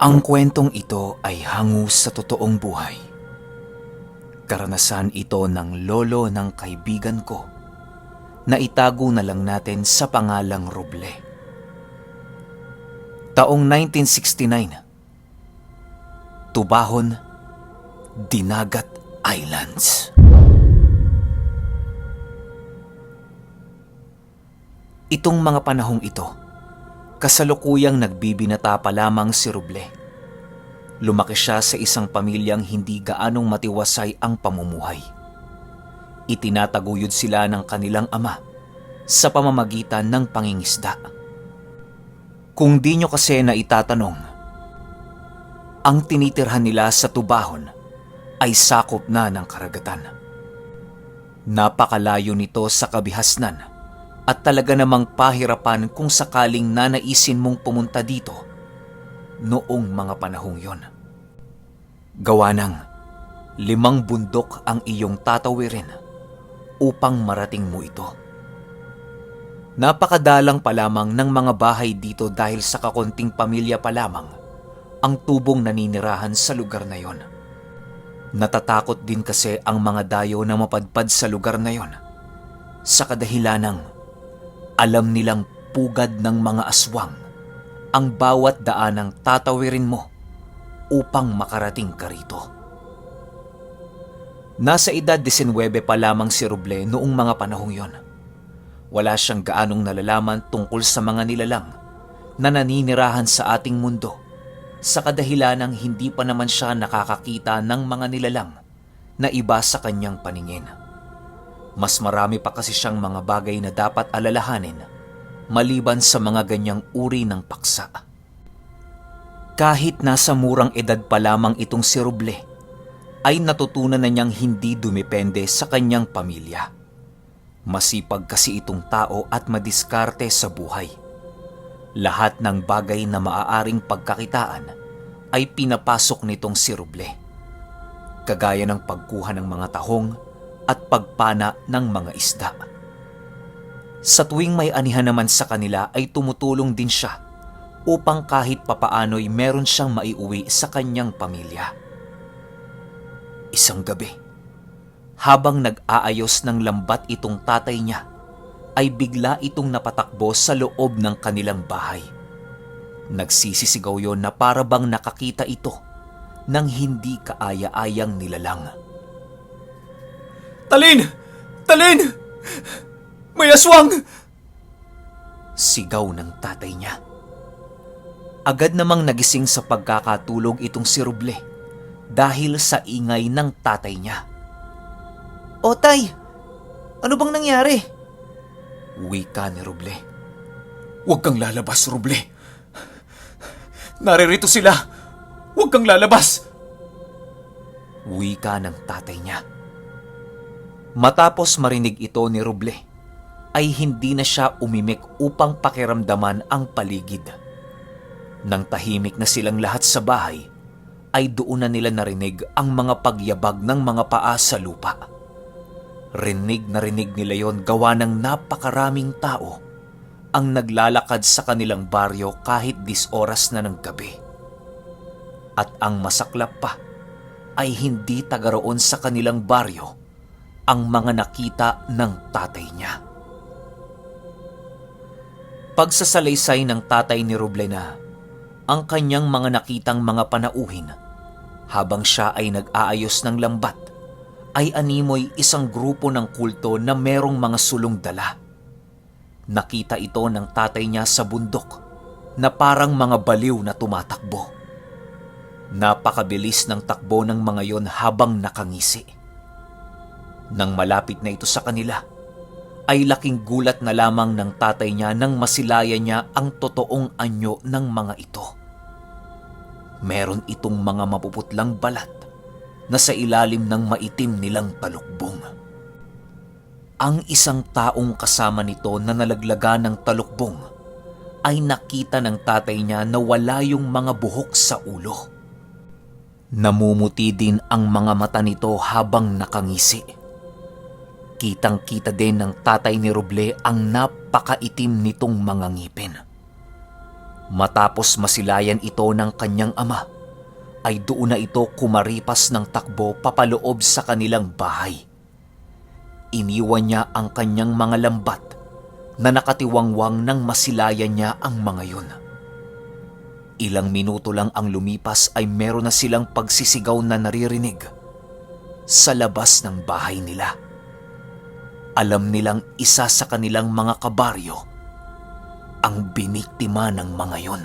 Ang kwentong ito ay hango sa totoong buhay. Karanasan ito ng lolo ng kaibigan ko na itago na lang natin sa pangalang Roble. Taong 1969, Tubahon, Dinagat Islands. Itong mga panahong ito, kasalukuyang nagbibinata pa lamang si Roble. Lumaki siya sa isang pamilyang hindi gaanong matiwasay ang pamumuhay. Itinataguyod sila ng kanilang ama sa pamamagitan ng pangingisda. Kung di nyo kasi na itatanong, ang tinitirhan nila sa Tubahon ay sakop na ng karagatan. Napakalayo nito sa kabihasnan at talaga namang pahirapan kung sakaling nanaisin mong pumunta dito noong mga panahong yon. Gawa ng 5 bundok ang iyong tatawirin upang marating mo ito. Napakadalang pa lamang ng mga bahay dito dahil sa kakonting pamilya pa lamang ang tubong naninirahan sa lugar na yon. Natatakot din kasi ang mga dayo na mapadpad sa lugar na yon sa kadahilanang alam nilang pugad ng mga aswang ang bawat daanang tatawirin mo upang makarating ka rito. Nasa edad 19 pa lamang si Roble noong mga panahong yon. Wala siyang gaanong nalalaman tungkol sa mga nilalang na naninirahan sa ating mundo sa kadahilanang hindi pa naman siya nakakakita ng mga nilalang na iba sa kanyang paningin. Mas marami pa kasi siyang mga bagay na dapat alalahanin maliban sa mga ganyang uri ng paksa. Kahit nasa murang edad pa lamang itong si Roble, ay natutunan na niyang hindi dumepende sa kanyang pamilya. Masipag kasi itong tao at madiskarte sa buhay. Lahat ng bagay na maaaring pagkakitaan ay pinapasok nitong si Roble. Kagaya ng pagkuha ng mga tahong at pagpana ng mga isda. Sa tuwing may anihan naman sa kanila ay tumutulong din siya upang kahit papaano'y meron siyang maiuwi sa kanyang pamilya. Isang gabi, habang nag-aayos ng lambat itong tatay niya, ay bigla itong napatakbo sa loob ng kanilang bahay. Nagsisisigaw yon na para bang nakakita ito ng hindi kaaya-ayang nilalang. Talin! Talin! May aswang! Sigaw ng tatay niya. Agad namang nagising sa pagkakatulog itong si Roble dahil sa ingay ng tatay niya. O tay, ano bang nangyari? Wika ni Roble. Huwag kang lalabas, Roble. Naririto sila. Huwag kang lalabas. Wika ng tatay niya. Matapos marinig ito ni Roble, ay hindi na siya umimik upang pakiramdaman ang paligid. Nang tahimik na silang lahat sa bahay, ay doon na nila narinig ang mga pagyabag ng mga paa sa lupa. Rinig na rinig nila yon gawa ng napakaraming tao ang naglalakad sa kanilang baryo kahit 10 oras na ng gabi. At ang masaklap pa ay hindi taga roon sa kanilang baryo ang mga nakita ng tatay niya. Pagsasalaysay ng tatay ni Roble na ang kanyang mga nakitang mga panauhin habang siya ay nag-aayos ng lambat ay animoy isang grupo ng kulto na merong mga sulong dala. Nakita ito ng tatay niya sa bundok na parang mga baliw na tumatakbo. Napakabilis ng takbo ng mga yon habang nakangisi. Nang malapit na ito sa kanila, ay laking gulat na lamang ng tatay niya nang masilaya niya ang totoong anyo ng mga ito. Meron itong mga mapuputlang balat na sa ilalim ng maitim nilang talukbong. Ang isang taong kasama nito na nalaglagan ng talukbong ay nakita ng tatay niya na wala yung mga buhok sa ulo. Namumuti din ang mga mata nito habang nakangisi. Kitang-kita din ng tatay ni Roble ang napakaitim nitong mga ngipin. Matapos masilayan ito ng kanyang ama, ay doon na ito kumaripas ng takbo papaloob sa kanilang bahay. Iniwan niya ang kanyang mga lambat na nakatiwangwang nang masilayan niya ang mga yun. Ilang minuto lang ang lumipas ay meron na silang pagsisigaw na naririnig sa labas ng bahay nila. Alam nilang isa sa kanilang mga kabaryo ang biniktima ng mga yun.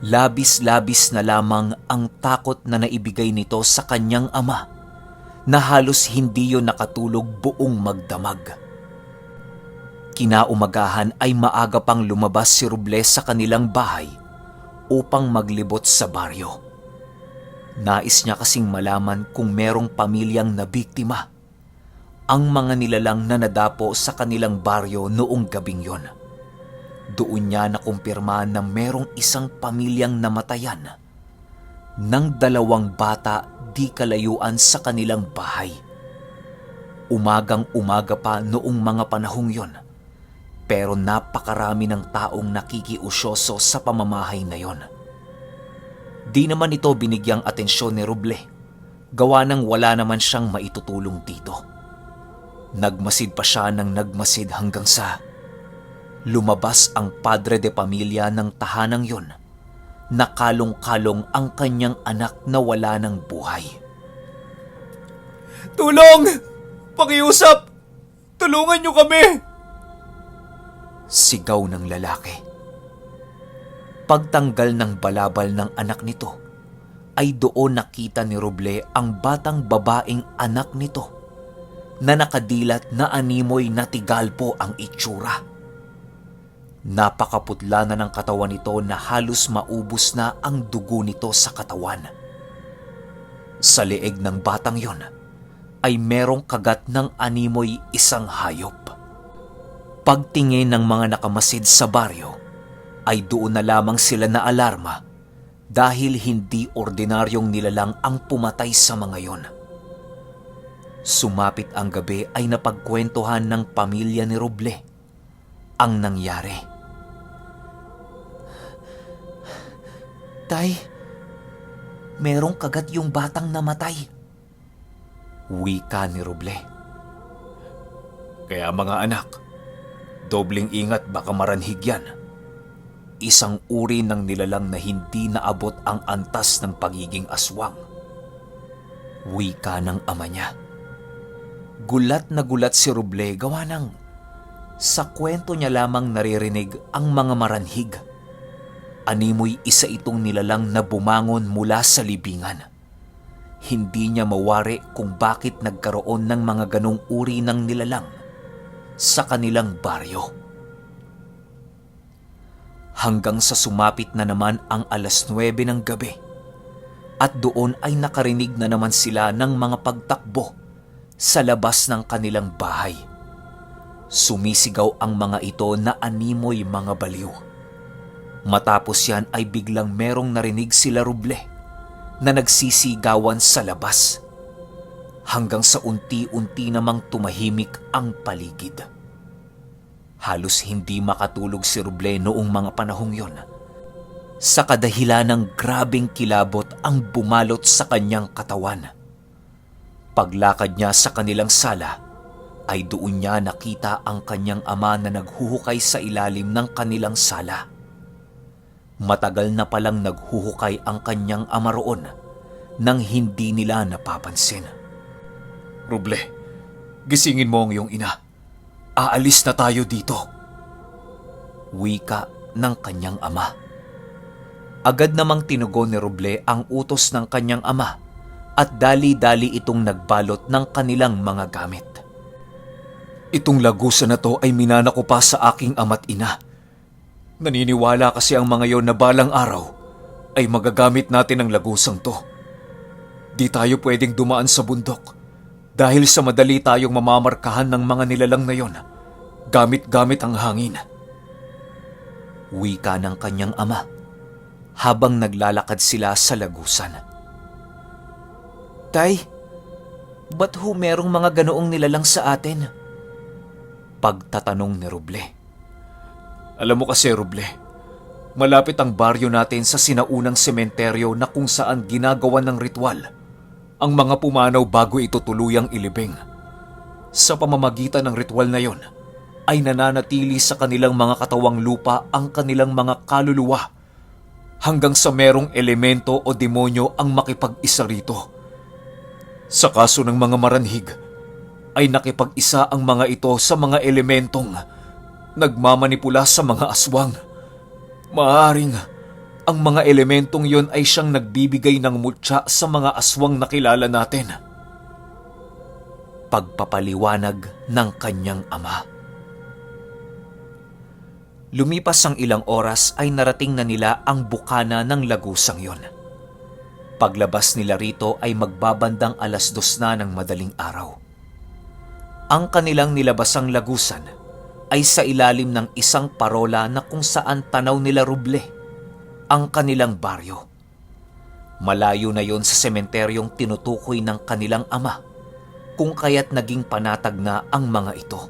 Labis-labis na lamang ang takot na naibigay nito sa kanyang ama na halos hindi yun nakatulog buong magdamag. Kinaumagahan ay maaga pang lumabas si Robles sa kanilang bahay upang maglibot sa baryo. Nais niya kasing malaman kung merong pamilyang nabiktima ang mga nilalang na nadapo sa kanilang baryo noong gabing yon. Doon niya nakumpirma na merong isang pamilyang namatayan ng 2 bata di kalayuan sa kanilang bahay. Umagang-umaga pa noong mga panahong yon, pero napakarami ng taong nakikiusyoso sa pamamahay na yon. Di naman ito binigyang atensyon ni Roble, gawa nang wala naman siyang maitutulong dito. Nagmasid pa siya ng nagmasid hanggang sa lumabas ang padre de pamilya ng tahanang yon. Nakalong-kalong ang kanyang anak na wala ng buhay. Tulong! Pakiusap! Tulungan niyo kami! Sigaw ng lalaki. Pagtanggal ng balabal ng anak nito, ay doon nakita ni Roble ang batang babaeng anak nito na nakadilat na animoy na tigalpo ang itsura. Napakaputla na ng katawan nito na halos maubos na ang dugo nito sa katawan. Sa leeg ng batang yon ay merong kagat ng animoy isang hayop. Pagtingin ng mga nakamasid sa baryo, ay doon na lamang sila na alarma dahil hindi ordinaryong nilalang ang pumatay sa mga yon. Sumapit ang gabi ay napagkwentuhan ng pamilya ni Roble ang nangyari. Tay, merong kagat yung batang namatay. Wika ni Roble. Kaya mga anak, dobling ingat baka maranhig yan. Isang uri ng nilalang na hindi naabot ang antas ng pagiging aswang. Wika ng ama niya. Gulat na gulat si Roble gawa ng sa kwento niya lamang naririnig ang mga maranhig. Animoy isa itong nilalang na bumangon mula sa libingan. Hindi niya mawari kung bakit nagkaroon ng mga ganong uri ng nilalang sa kanilang baryo. Hanggang sa sumapit na naman ang 9:00 ng gabi at doon ay nakarinig na naman sila ng mga pagtakbo sa labas ng kanilang bahay. Sumisigaw ang mga ito na animoy mga baliw. Matapos yan ay biglang merong narinig sila Roble na nagsisigawan sa labas. Hanggang sa unti-unti namang tumahimik ang paligid. Halos hindi makatulog si Roble noong mga panahong yon. Sa kadahilan ng grabing kilabot ang bumalot sa kanyang katawan. Paglakad niya sa kanilang sala, ay doon niya nakita ang kanyang ama na naghuhukay sa ilalim ng kanilang sala. Matagal na palang naghuhukay ang kanyang ama roon nang hindi nila napapansin. Roble, gisingin mo ang iyong ina. Aalis na tayo dito. Wika ng kanyang ama. Agad namang tinugon ni Roble ang utos ng kanyang ama at dali-dali itong nagbalot ng kanilang mga gamit. Itong lagusan na to ay minana ko pa sa aking ama't ina. Naniniwala kasi ang mga yon na balang araw ay magagamit natin ang lagusang to. Di tayo pwedeng dumaan sa bundok dahil sa madali tayong mamamarkahan ng mga nilalang na yon, gamit-gamit ang hangin. Wika ng kanyang ama habang naglalakad sila sa lagusan. Tay, ba't ho merong mga ganoong nilalang sa atin? Pagtatanong ni Roble. Alam mo kasi, Ruble, malapit ang baryo natin sa sinaunang sementeryo na kung saan ginagawa ng ritual ang mga pumanaw bago ito tuluyang ilibing. Sa pamamagitan ng ritual na yon, ay nananatili sa kanilang mga katawang lupa ang kanilang mga kaluluwa hanggang sa merong elemento o demonyo ang makipag-isa rito. Sa kaso ng mga maranhig, ay nakipag-isa ang mga ito sa mga elementong nagmamanipula sa mga aswang. Maaring ang mga elementong yon ay siyang nagbibigay ng mutya sa mga aswang na kilala natin. Pagpapaliwanag ng kanyang ama. Lumipas ang ilang oras ay narating na nila ang bukana ng lagusang yon. Paglabas nila rito ay magbabandang 2:00 na ng madaling araw. Ang kanilang nilabasang lagusan ay sa ilalim ng isang parola na kung saan tanaw nila Ruble ang kanilang baryo. Malayo na yon sa sementeryong tinutukoy ng kanilang ama, kung kaya't naging panatag na ang mga ito.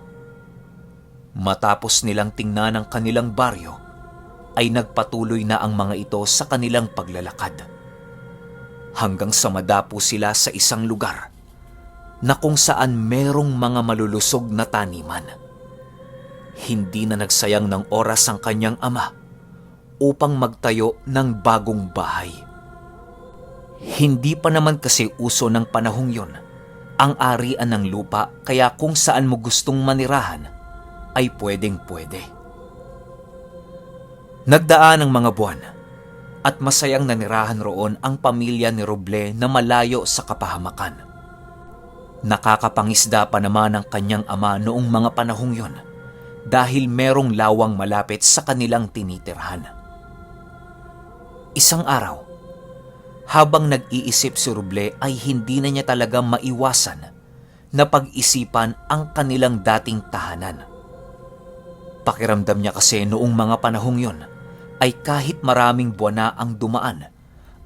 Matapos nilang tingnan ang kanilang baryo, ay nagpatuloy na ang mga ito sa kanilang paglalakad. Hanggang sa madapo sila sa isang lugar na kung saan merong mga malulusog na taniman. Hindi na nagsayang ng oras ang kanyang ama upang magtayo ng bagong bahay. Hindi pa naman kasi uso ng panahong yon ang arian ng lupa, kaya kung saan mo gustong manirahan ay pwedeng-pwede. Nagdaan ang mga buwan at masayang nanirahan roon ang pamilya ni Ruble na malayo sa kapahamakan. Nakakapangisda pa naman ang kanyang ama noong mga panahong yon dahil merong lawang malapit sa kanilang tinitirhan. Isang araw, habang nag-iisip si Ruble ay hindi na niya talaga maiwasan na pag-isipan ang kanilang dating tahanan. Pakiramdam niya kasi noong mga panahong yon ay kahit maraming buwan na ang dumaan,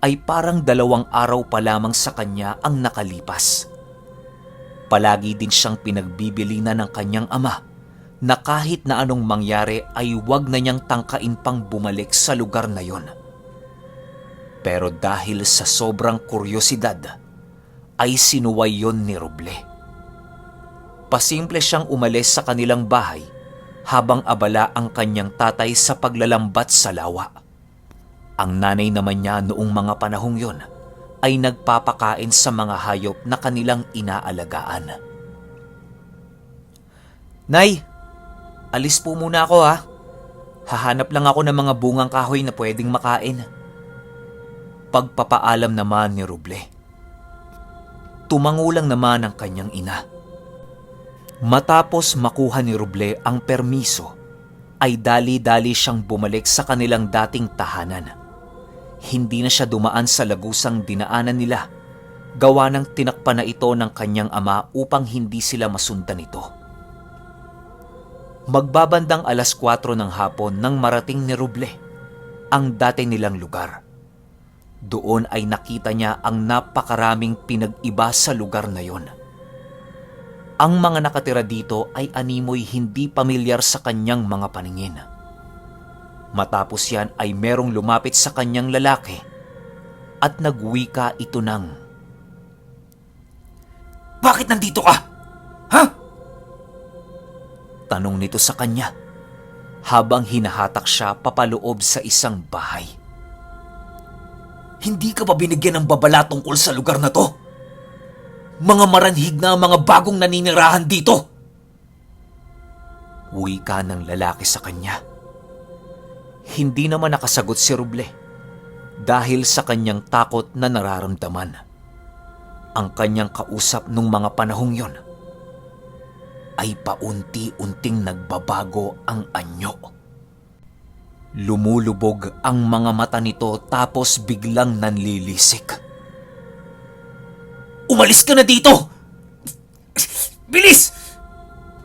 ay parang 2 araw pa lamang sa kanya ang nakalipas. Palagi din siyang pinagbibilinan ng kanyang ama na kahit na anong mangyari ay huwag na niyang tangkain pang bumalik sa lugar na yon. Pero dahil sa sobrang kuryosidad, ay sinuway yon ni Ruble. Pasimple siyang umalis sa kanilang bahay habang abala ang kanyang tatay sa paglalambat sa lawa. Ang nanay naman niya noong mga panahong yon ay nagpapakain sa mga hayop na kanilang inaalagaan. Nay, alis po muna ako ha. Hahanap lang ako ng mga bungang kahoy na pwedeng makain. Pagpapaalam naman ni Ruble. Tumangulang naman ang kanyang ina. Matapos makuha ni Ruble ang permiso, ay dali-dali siyang bumalik sa kanilang dating tahanan. Hindi na siya dumaan sa lagusang dinaanan nila, gawa ng tinakpan na ito ng kanyang ama upang hindi sila masundan nito. Magbabandang 4:00 ng hapon nang marating ni Ruble ang dati nilang lugar. Doon ay nakita niya ang napakaraming pinag-iba sa lugar na yon. Ang mga nakatira dito ay animoy hindi pamilyar sa kanyang mga paningin. Matapos yan ay merong lumapit sa kanyang lalaki at nagwika ito ng, "Bakit nandito ka? Ha?" Tanong nito sa kanya habang hinahatak siya papaloob sa isang bahay. "Hindi ka ba binigyan ng babala tungkol sa lugar na to? Mga maranhig na mga bagong naninirahan dito." Wika ng lalaki sa kanya. Hindi naman nakasagot si Ruble dahil sa kanyang takot na nararamdaman. Ang kanyang kausap nung mga panahong yon ay paunti-unting nagbabago ang anyo. Lumulubog ang mga mata nito tapos biglang nanlilisik. "Umalis ka na dito! Bilis!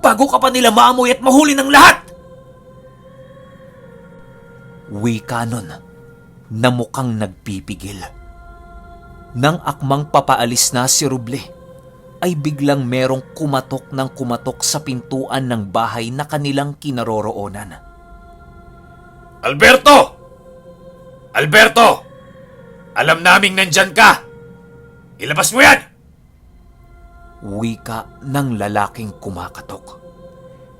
Bago ka pa nila maamoy at mahuli ng lahat!" Wika nun na mukhang nagpipigil. Nang akmang papaalis na si Ruble, ay biglang merong kumatok ng kumatok sa pintuan ng bahay na kanilang kinaroroonan. Alberto! Alberto! Alam naming nandyan ka! Ilabas mo yan! Wika ng lalaking kumakatok.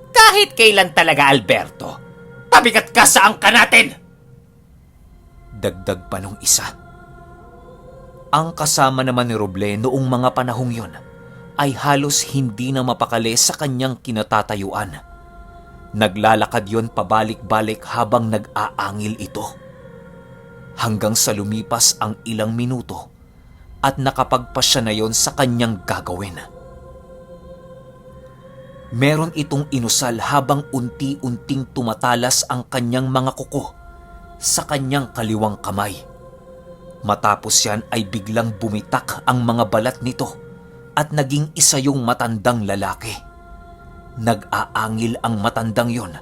Kahit kailan talaga, Alberto. Pabigat ka sa angka natin! Dagdag pa nung isa. Ang kasama naman ni Roble noong mga panahong yon ay halos hindi na mapakali sa kanyang kinatatayuan. Naglalakad yon pabalik-balik habang nag-aangil ito. Hanggang sa lumipas ang ilang minuto at nakapagpasya na yon sa kanyang gagawin. Meron itong inusal habang unti-unting tumatalas ang kanyang mga kuko sa kanyang kaliwang kamay. Matapos yan ay biglang bumitak ang mga balat nito at naging isa yung matandang lalaki. Nag-aangil ang matandang yon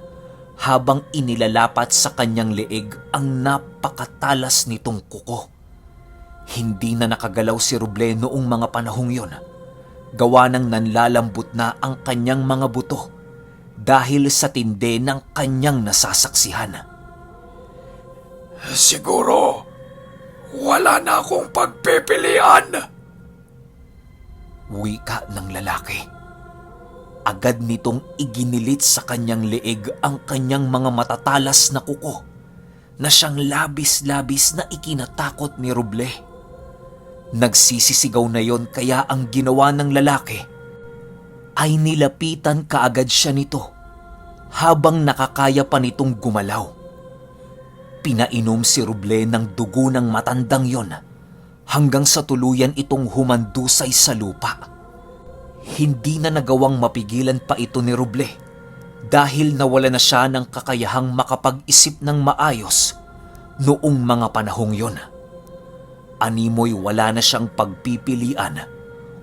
habang inilalapat sa kanyang leeg ang napakatalas nitong kuko. Hindi na nakagalaw si Roble noong mga panahong yon. Gawa ng nanlalambot na ang kanyang mga buto dahil sa tindi ng kanyang nasasaksihan. Siguro, wala na akong pagpipilian. Wika ng lalaki. Agad nitong iginilit sa kanyang leeg ang kanyang mga matatalas na kuko na siyang labis-labis na ikinatakot ni Roble. Nagsisisigaw na yon kaya ang ginawa ng lalaki ay nilapitan kaagad siya nito habang nakakaya pa nitong gumalaw. Pinainom si Roble ng dugo ng matandang yon hanggang sa tuluyan itong humandusay sa lupa. Hindi na nagawang mapigilan pa ito ni Roble dahil nawala na siya ng kakayahang makapag-isip ng maayos noong mga panahong yon. Animoy wala na siyang pagpipilian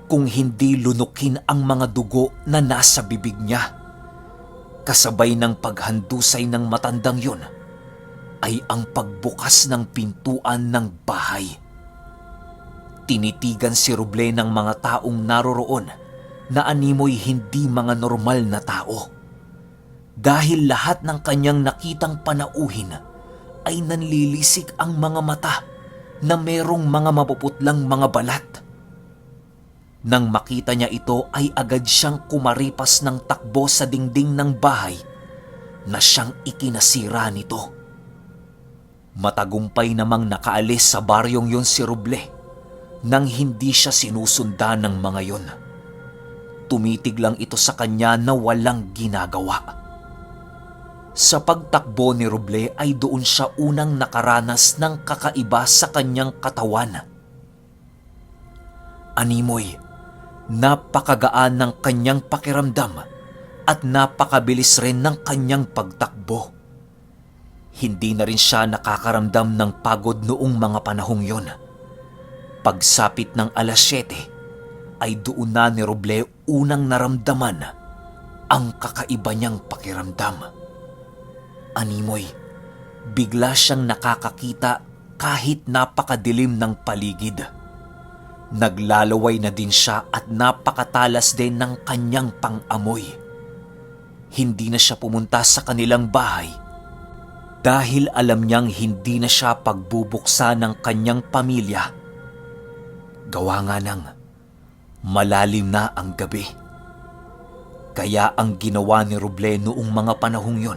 kung hindi lunukin ang mga dugo na nasa bibig niya. Kasabay ng paghandusay ng matandang yon ay ang pagbukas ng pintuan ng bahay. Tinitigan si Roble ng mga taong naroroon na animoy hindi mga normal na tao. Dahil lahat ng kanyang nakitang panauhin ay nanlilisik ang mga mata na merong mga mapuputlang mga balat. Nang makita niya ito ay agad siyang kumaripas ng takbo sa dingding ng bahay na siyang ikinasira nito. Matagumpay namang nakaalis sa baryong yon si Roble nang hindi siya sinusundan ng mga yon. Tumitig lang ito sa kanya na walang ginagawa. Sa pagtakbo ni Roble ay doon siya unang nakaranas ng kakaiba sa kanyang katawan. Animoy, napakagaan ng kanyang pakiramdam at napakabilis rin ng kanyang pagtakbo. Hindi na rin siya nakakaramdam ng pagod noong mga panahong yon. Pagsapit ng 7:00 ay doon na ni Roble unang naramdaman ang kakaiba niyang pakiramdam. Animoy, bigla siyang nakakakita kahit napakadilim ng paligid. Naglalaway na din siya at napakatalas din ng kanyang pang-amoy. Hindi na siya pumunta sa kanilang bahay dahil alam niyang hindi na siya pagbubuksa ng kanyang pamilya. Gawa nga ng malalim na ang gabi. Kaya ang ginawa ni Roble noong mga panahong yon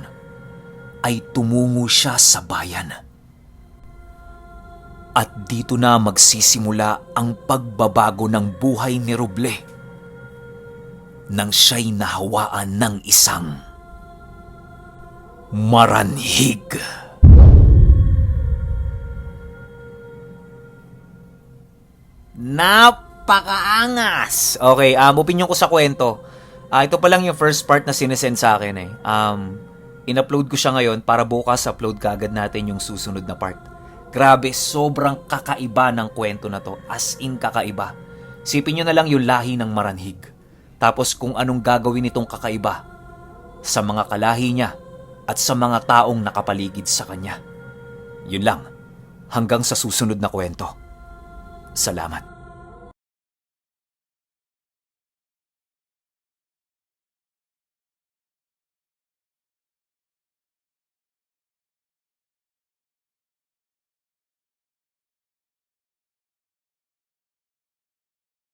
ay tumungo siya sa bayan. At dito na magsisimula ang pagbabago ng buhay ni Roble nang siya'y nahawaan ng isang maranhig. Napakaangas! Okay, opinion ko sa kwento. Ito pa lang yung first part na sinesend sa akin eh. In-upload ko siya ngayon para bukas upload kaagad natin yung susunod na part. Grabe, sobrang kakaiba ng kwento na to. As in kakaiba. Sipin nyo na lang yung lahi ng maranhig. Tapos kung anong gagawin nitong kakaiba sa mga kalahi niya at sa mga taong nakapaligid sa kanya. Yun lang. Hanggang sa susunod na kwento. Salamat.